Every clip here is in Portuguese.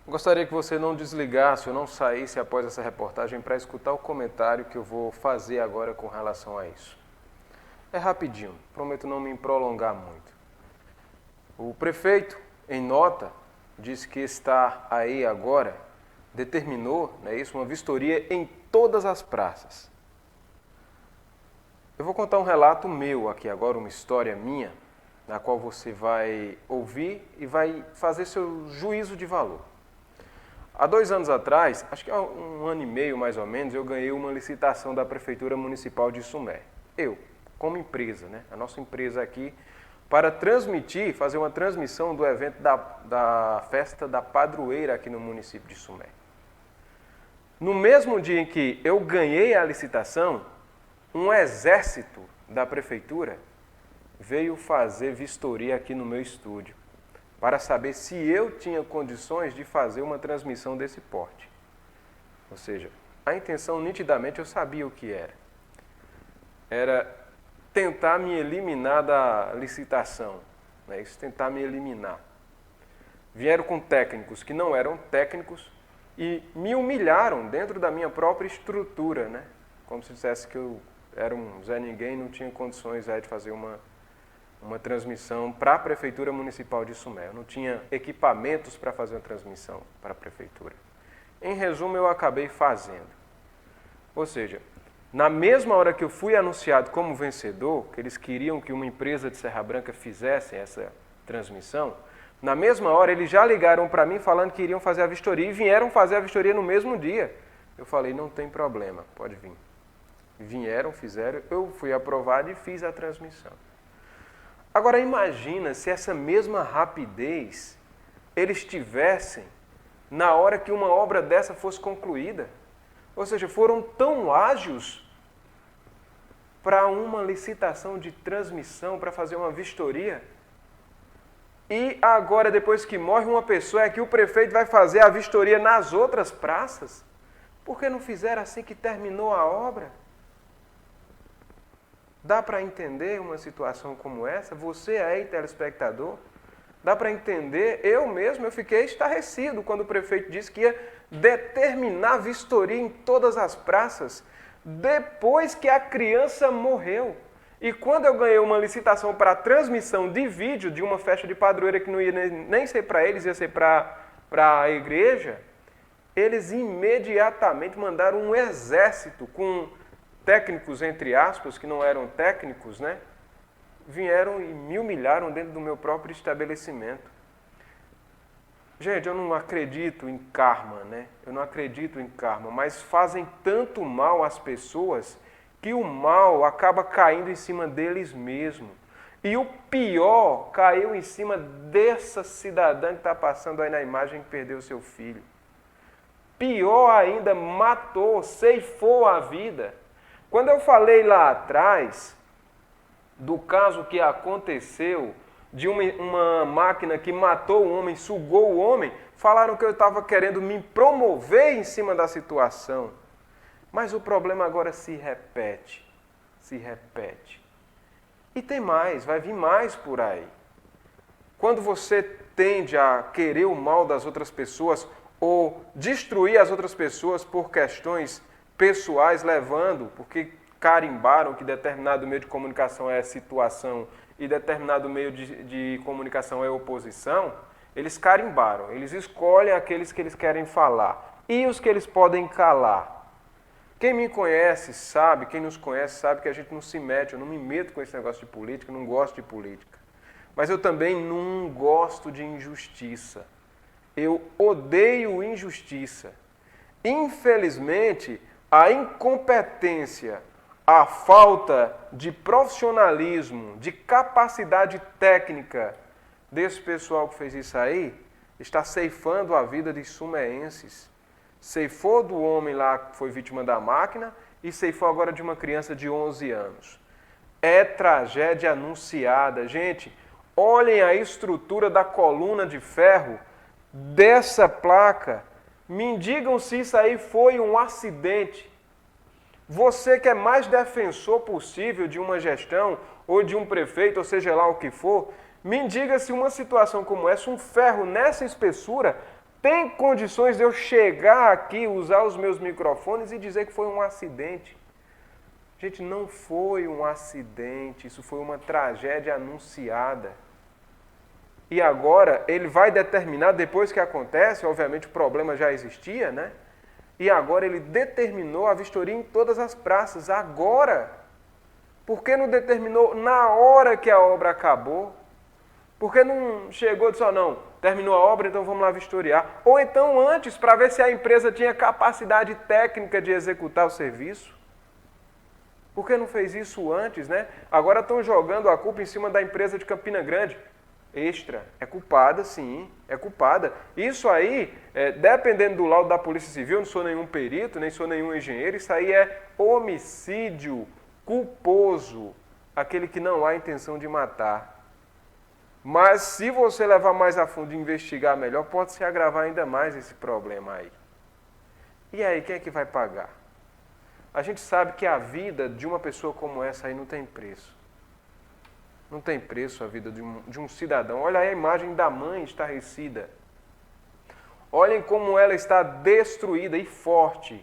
Gostaria que você não desligasse ou não saísse após essa reportagem para escutar o comentário que eu vou fazer agora com relação a isso. É rapidinho, prometo não me prolongar muito. O prefeito, em nota, disse que está aí agora, determinou, não é isso, uma vistoria em todas as praças. Eu vou contar um relato meu aqui agora, uma história minha, na qual você vai ouvir e vai fazer seu juízo de valor. Há 2 anos atrás, acho que há 1 ano e meio mais ou menos, eu ganhei uma licitação da Prefeitura Municipal de Sumé. Eu, como empresa, né? A nossa empresa aqui, para transmitir, fazer uma transmissão do evento da festa da padroeira aqui no município de Sumé. No mesmo dia em que eu ganhei a licitação, um exército da Prefeitura veio fazer vistoria aqui no meu estúdio, para saber se eu tinha condições de fazer uma transmissão desse porte. Ou seja, a intenção nitidamente eu sabia o que era. Era tentar me eliminar da licitação, né? Isso, tentar me eliminar. Vieram com técnicos que não eram técnicos e me humilharam dentro da minha própria estrutura, né? Como se dissesse que eu era um Zé Ninguém e não tinha condições de fazer uma transmissão para a Prefeitura Municipal de Sumé. Eu não tinha equipamentos para fazer uma transmissão para a Prefeitura. Em resumo, eu acabei fazendo. Ou seja, na mesma hora que eu fui anunciado como vencedor, que eles queriam que uma empresa de Serra Branca fizesse essa transmissão, na mesma hora eles já ligaram para mim falando que iriam fazer a vistoria e vieram fazer a vistoria no mesmo dia. Eu falei, não tem problema, pode vir. Vieram, fizeram, eu fui aprovado e fiz a transmissão. Agora imagina se essa mesma rapidez eles tivessem na hora que uma obra dessa fosse concluída. Ou seja, foram tão ágeis para uma licitação de transmissão, para fazer uma vistoria. E agora, depois que morre uma pessoa, é que o prefeito vai fazer a vistoria nas outras praças? Por que não fizeram assim que terminou a obra? Dá para entender uma situação como essa? Você aí, telespectador, dá para entender? Eu mesmo, eu fiquei estarrecido quando o prefeito disse que ia determinar vistoria em todas as praças depois que a criança morreu. E quando eu ganhei uma licitação para transmissão de vídeo de uma festa de padroeira que não ia nem ser para eles, ia ser para a igreja, eles imediatamente mandaram um exército com técnicos, entre aspas, que não eram técnicos, né? Vieram e me humilharam dentro do meu próprio estabelecimento. Gente, eu não acredito em karma, né? Eu não acredito em karma, mas fazem tanto mal às pessoas que o mal acaba caindo em cima deles mesmos. E o pior caiu em cima dessa cidadã que está passando aí na imagem que perdeu seu filho. Pior ainda, matou, ceifou a vida. Quando eu falei lá atrás do caso que aconteceu, de uma máquina que matou o homem, sugou o homem, falaram que eu estava querendo me promover em cima da situação. Mas o problema agora se repete, se repete. E tem mais, vai vir mais por aí. Quando você tende a querer o mal das outras pessoas ou destruir as outras pessoas por questões pessoais, levando, porque carimbaram que determinado meio de comunicação é situação e determinado meio de comunicação é oposição, eles carimbaram, eles escolhem aqueles que eles querem falar e os que eles podem calar. Quem me conhece sabe, quem nos conhece sabe que a gente não se mete, eu não me meto com esse negócio de política, eu não gosto de política. Mas eu também não gosto de injustiça. Eu odeio injustiça. Infelizmente, a incompetência, a falta de profissionalismo, de capacidade técnica desse pessoal que fez isso aí, está ceifando a vida de sumeenses. Ceifou do homem lá que foi vítima da máquina e ceifou agora de uma criança de 11 anos. É tragédia anunciada. Gente, olhem a estrutura da coluna de ferro dessa placa. Me digam se isso aí foi um acidente. Você que é mais defensor possível de uma gestão ou de um prefeito, ou seja lá o que for, me diga se uma situação como essa, um ferro nessa espessura, Tem condições de eu chegar aqui, usar os meus microfones e dizer que foi um acidente? Gente, não foi um acidente, isso foi uma tragédia anunciada. E agora ele vai determinar, depois que acontece, obviamente o problema já existia, né? E agora ele determinou a vistoria em todas as praças. Agora! Por que não determinou na hora que a obra acabou? Por que não chegou e disse, não, terminou a obra, então vamos lá vistoriar? Ou então antes, para ver se a empresa tinha capacidade técnica de executar o serviço? Por que não fez isso antes, né? Agora estão jogando a culpa em cima da empresa de Campina Grande. Extra. É culpada, sim, é culpada. Isso aí, dependendo do laudo da Polícia Civil, eu não sou nenhum perito, nem sou nenhum engenheiro, isso aí é homicídio culposo, aquele que não há intenção de matar. Mas se você levar mais a fundo e investigar melhor, pode se agravar ainda mais esse problema aí. E aí, quem é que vai pagar? A gente sabe que a vida de uma pessoa como essa aí não tem preço. Não tem preço a vida de um cidadão. Olha aí a imagem da mãe estarrecida. Olhem como ela está destruída e forte.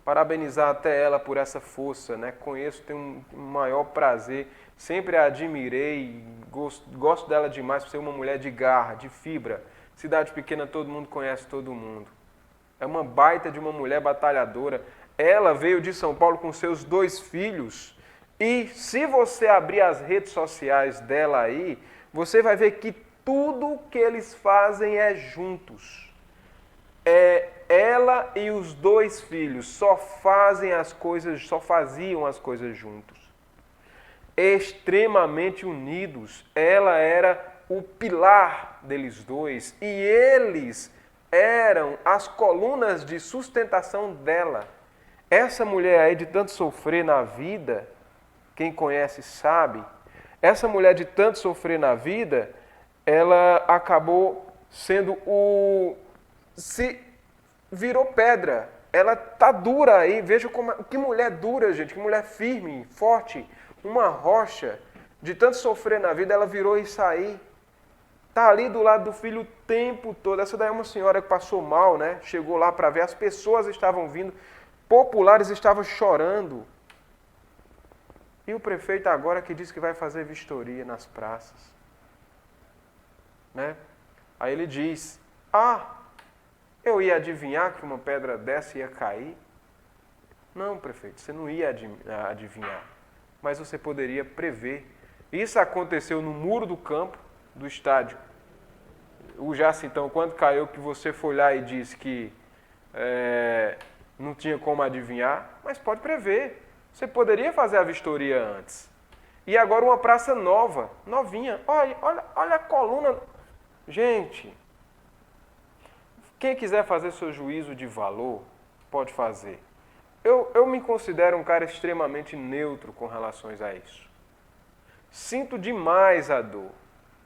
Parabenizar até ela por essa força, né? Conheço, tenho um maior prazer. Sempre a admirei, gosto dela demais por ser uma mulher de garra, de fibra. Cidade pequena, todo mundo conhece todo mundo. É uma baita de uma mulher batalhadora. Ela veio de São Paulo com seus 2 filhos. E se você abrir as redes sociais dela aí, você vai ver que tudo que eles fazem é juntos. Ela e os 2 filhos só faziam as coisas juntos. Extremamente unidos. Ela era o pilar deles 2 e eles eram as colunas de sustentação dela. Essa mulher aí de tanto sofrer na vida, quem conhece sabe, essa mulher de tanto sofrer na vida, ela acabou sendo virou pedra. Ela tá dura aí, veja que mulher dura, gente, que mulher firme, forte, uma rocha. De tanto sofrer na vida, ela virou isso aí. Tá ali do lado do filho o tempo todo. Essa daí é uma senhora que passou mal, né? Chegou lá para ver, as pessoas estavam vindo, populares estavam chorando. E o prefeito agora que diz que vai fazer vistoria nas praças. Né? Aí ele diz, eu ia adivinhar que uma pedra dessa ia cair? Não, prefeito, você não ia adivinhar, mas você poderia prever. Isso aconteceu no muro do campo do estádio. O Jacintão, quando caiu, que você foi lá e disse que não tinha como adivinhar, mas pode prever. Você poderia fazer a vistoria antes. E agora uma praça nova, novinha. Olha a coluna. Gente, quem quiser fazer seu juízo de valor, pode fazer. Eu me considero um cara extremamente neutro com relação a isso. Sinto demais a dor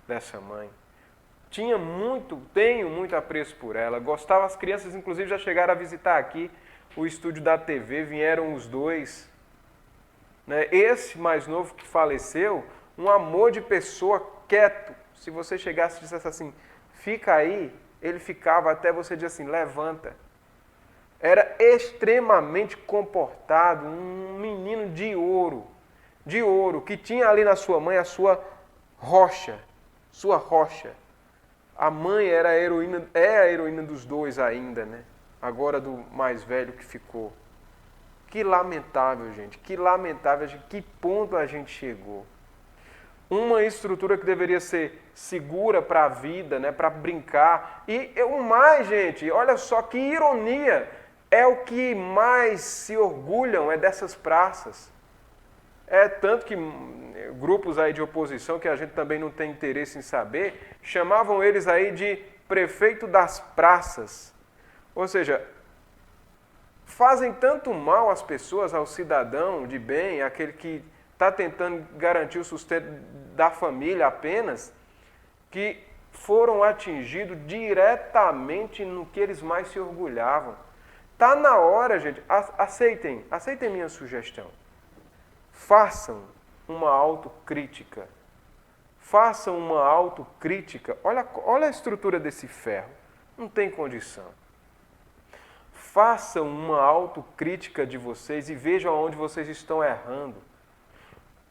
dessa mãe. Tenho muito apreço por ela. Gostava, as crianças inclusive já chegaram a visitar aqui o estúdio da TV, vieram os 2. Né? Esse mais novo que faleceu, um amor de pessoa quieto. Se você chegasse e dissesse assim, fica aí, ele ficava até você dizer assim, levanta. Era extremamente comportado, um menino de ouro, que tinha ali na sua mãe a sua rocha. A mãe é a heroína dos 2 ainda, né? Agora do mais velho que ficou. Que lamentável, gente, que ponto a gente chegou. Uma estrutura que deveria ser segura para a vida, né, para brincar. E o mais, gente, olha só que ironia, é o que mais se orgulham, é dessas praças. É tanto que grupos aí de oposição, que a gente também não tem interesse em saber, chamavam eles aí de prefeito das praças. Ou seja, fazem tanto mal às pessoas, ao cidadão de bem, aquele que está tentando garantir o sustento da família apenas, que foram atingidos diretamente no que eles mais se orgulhavam. Está na hora, gente, aceitem minha sugestão. Façam uma autocrítica. Olha a estrutura desse ferro. Não tem condição. Façam uma autocrítica de vocês e vejam aonde vocês estão errando.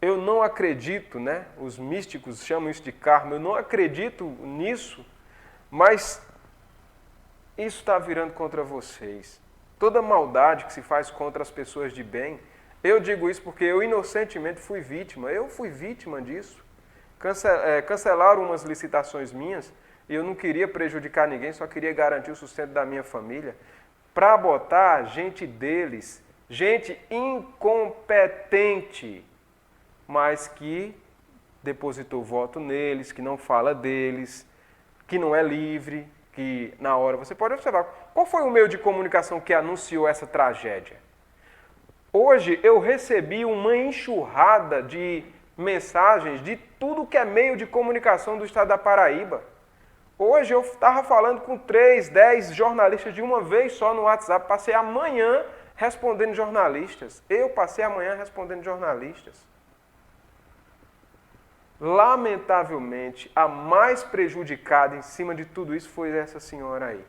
Eu não acredito, né? Os místicos chamam isso de karma, eu não acredito nisso, mas isso está virando contra vocês. Toda maldade que se faz contra as pessoas de bem, eu digo isso porque eu inocentemente fui vítima, eu fui vítima disso. Cancelaram umas licitações minhas e eu não queria prejudicar ninguém, só queria garantir o sustento da minha família, para botar gente deles, gente incompetente, mas que depositou voto neles, que não fala deles, que não é livre, que na hora você pode observar. Qual foi o meio de comunicação que anunciou essa tragédia? Hoje eu recebi uma enxurrada de mensagens de tudo que é meio de comunicação do estado da Paraíba. Hoje eu estava falando com 3, 10 jornalistas de uma vez só no WhatsApp, passei a manhã respondendo jornalistas. Eu passei a manhã respondendo jornalistas. Lamentavelmente, a mais prejudicada em cima de tudo isso foi essa senhora aí.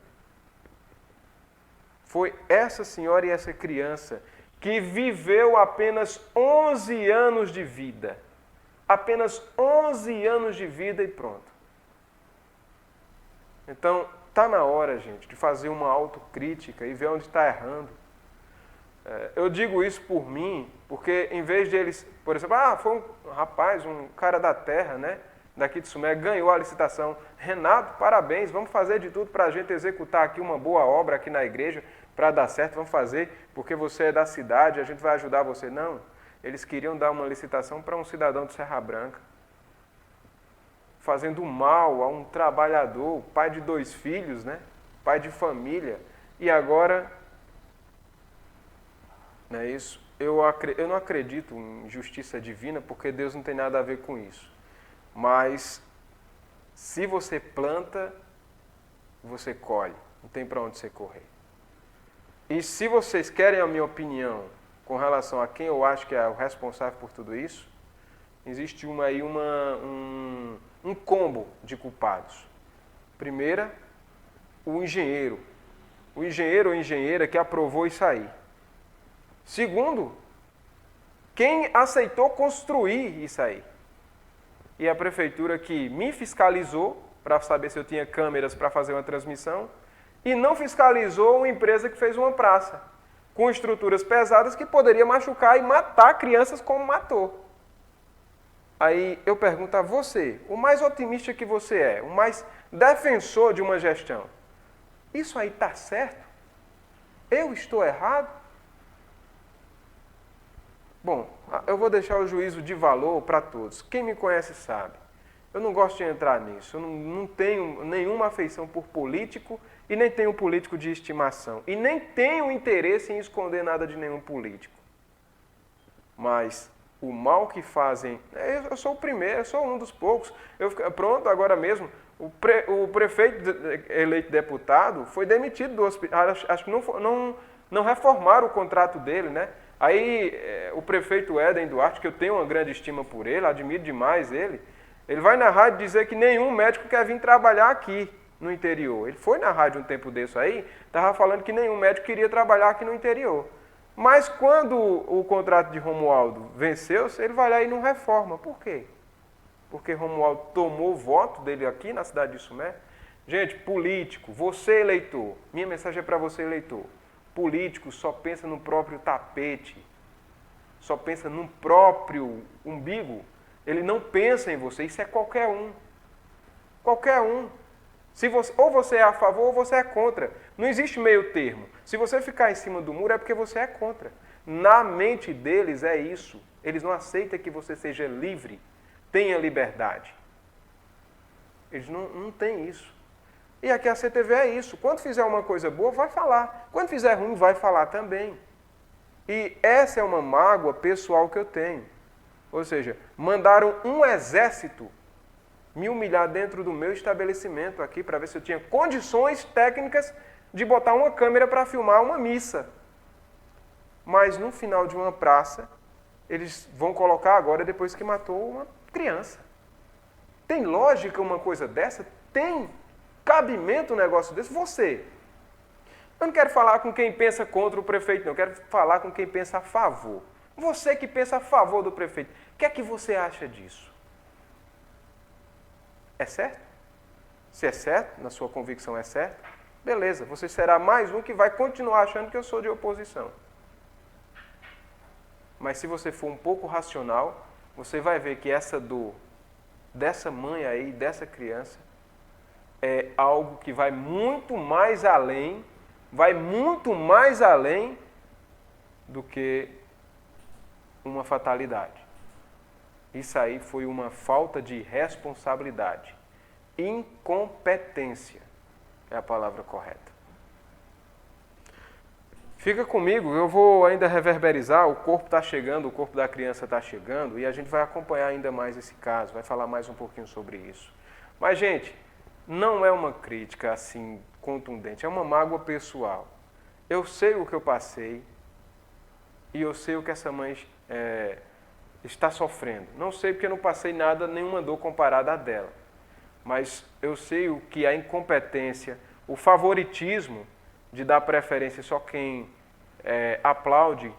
Foi essa senhora e essa criança que viveu apenas 11 anos de vida. Apenas 11 anos de vida e pronto. Então, está na hora, gente, de fazer uma autocrítica e ver onde está errando. Eu digo isso por mim, porque em vez de eles, por exemplo, foi um rapaz, um cara da terra, né, daqui de Sumé, ganhou a licitação. Renato, parabéns, vamos fazer de tudo para a gente executar aqui uma boa obra aqui na igreja, para dar certo, vamos fazer, porque você é da cidade, a gente vai ajudar você. Não, eles queriam dar uma licitação para um cidadão de Serra Branca, fazendo mal a um trabalhador, pai de 2 filhos, né, pai de família, e agora... Não é isso? Eu não acredito em justiça divina, porque Deus não tem nada a ver com isso. Mas, se você planta, você colhe. Não tem para onde você correr. E se vocês querem a minha opinião com relação a quem eu acho que é o responsável por tudo isso, existe um combo de culpados. Primeira, o engenheiro. O engenheiro ou engenheira que aprovou isso aí. Segundo, quem aceitou construir isso aí. E a prefeitura que me fiscalizou para saber se eu tinha câmeras para fazer uma transmissão e não fiscalizou uma empresa que fez uma praça com estruturas pesadas que poderia machucar e matar crianças como matou. Aí eu pergunto a você, o mais otimista que você é, o mais defensor de uma gestão, isso aí está certo? Eu estou errado? Bom, eu vou deixar o juízo de valor para todos. Quem me conhece sabe. Eu não gosto de entrar nisso. Eu não tenho nenhuma afeição por político e nem tenho político de estimação. E nem tenho interesse em esconder nada de nenhum político. Mas o mal que fazem... Eu sou o primeiro, eu sou um dos poucos. Pronto, agora mesmo, o prefeito eleito deputado foi demitido do hospital. Acho que não reformaram o contrato dele, né? Aí o prefeito Éden Duarte, que eu tenho uma grande estima por ele, admiro demais ele vai na rádio dizer que nenhum médico quer vir trabalhar aqui no interior. Ele foi na rádio um tempo desse aí, estava falando que nenhum médico queria trabalhar aqui no interior. Mas quando o contrato de Romualdo venceu, ele vai lá e não reforma. Por quê? Porque Romualdo tomou o voto dele aqui na cidade de Sumé. Gente, político, você eleitor, minha mensagem é para você eleitor. Político só pensa no próprio tapete, só pensa no próprio umbigo, ele não pensa em você, isso é qualquer um. Qualquer um. Ou você é a favor ou você é contra. Não existe meio termo. Se você ficar em cima do muro é porque você é contra. Na mente deles é isso. Eles não aceitam que você seja livre, tenha liberdade. Eles não têm isso. E aqui a CTV é isso. Quando fizer uma coisa boa, vai falar. Quando fizer ruim, vai falar também. E essa é uma mágoa pessoal que eu tenho. Ou seja, mandaram um exército me humilhar dentro do meu estabelecimento aqui para ver se eu tinha condições técnicas de botar uma câmera para filmar uma missa. Mas no final de uma praça, eles vão colocar agora depois que matou uma criança. Tem lógica uma coisa dessa? Tem. cabimento um negócio desse? Você. Eu não quero falar com quem pensa contra o prefeito, não. Eu quero falar com quem pensa a favor. Você que pensa a favor do prefeito, o que é que você acha disso? É certo? Se é certo, na sua convicção é certo, beleza, você será mais um que vai continuar achando que eu sou de oposição. Mas se você for um pouco racional, você vai ver que essa dor dessa mãe aí, dessa criança, é algo que vai muito mais além do que uma fatalidade. Isso aí foi uma falta de responsabilidade. Incompetência é a palavra correta. Fica comigo, eu vou ainda reverberizar, o corpo está chegando, o corpo da criança está chegando, e a gente vai acompanhar ainda mais esse caso, vai falar mais um pouquinho sobre isso. Mas, gente, não é uma crítica assim contundente, é uma mágoa pessoal. Eu sei o que eu passei e eu sei o que essa mãe está sofrendo. Não sei porque eu não passei nada, nenhuma dor comparada à dela. Mas eu sei o que a incompetência, o favoritismo de dar preferência só quem aplaude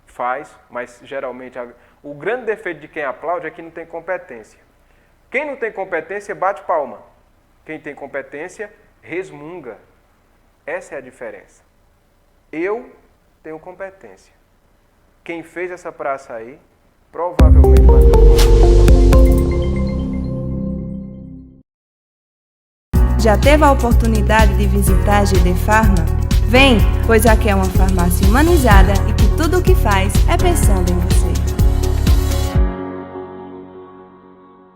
faz, mas geralmente o grande defeito de quem aplaude é que não tem competência. Quem não tem competência bate palma. Quem tem competência resmunga. Essa é a diferença. Eu tenho competência. Quem fez essa praça aí, provavelmente bateu palma. Já teve a oportunidade de visitar a GD Farma? Vem, pois aqui é uma farmácia humanizada e que tudo o que faz é pensando em você.